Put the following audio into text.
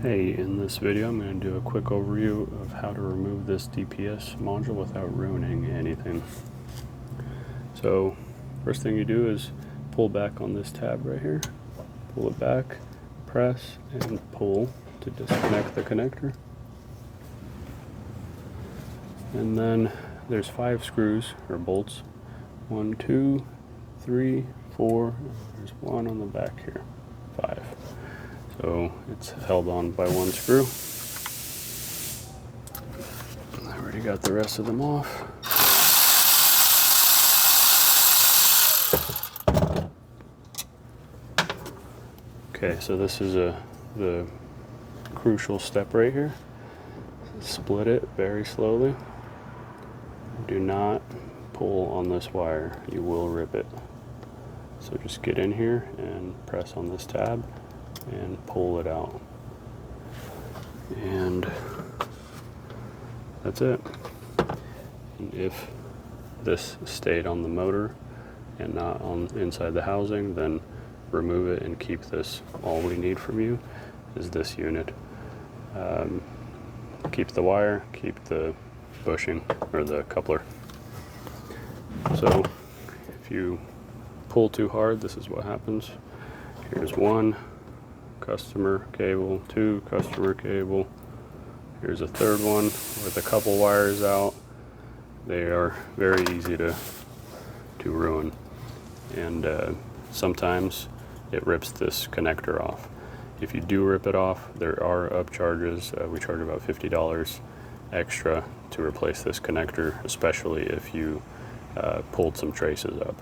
Hey, in this video I'm going to do a quick overview of how to remove this DPS module without ruining anything. So first thing you do is pull back on this tab right here, pull it back, press and pull to disconnect the connector. And then there's 5 screws or bolts, 1, 2, 3, 4, there's one on the back here, 5. So it's held on by 1 screw. I already got the rest of them off. Okay, so this is the crucial step right here. Split it very slowly. Do not pull on this wire, you will rip it. So just get in here and press on this tab and pull it out, and that's it. And if this stayed on the motor and not on inside the housing, then remove it and keep this. All we need from you is this unit. Keep the wire, keep the bushing or the coupler. So if you pull too hard, this is what happens. Here's 1 customer cable, 2 customer cable. Here's a 3rd one with a couple wires out. They are very easy to ruin, and sometimes it rips this connector off. If you do rip it off, there are upcharges. We charge about $50 extra to replace this connector, especially if you pulled some traces up.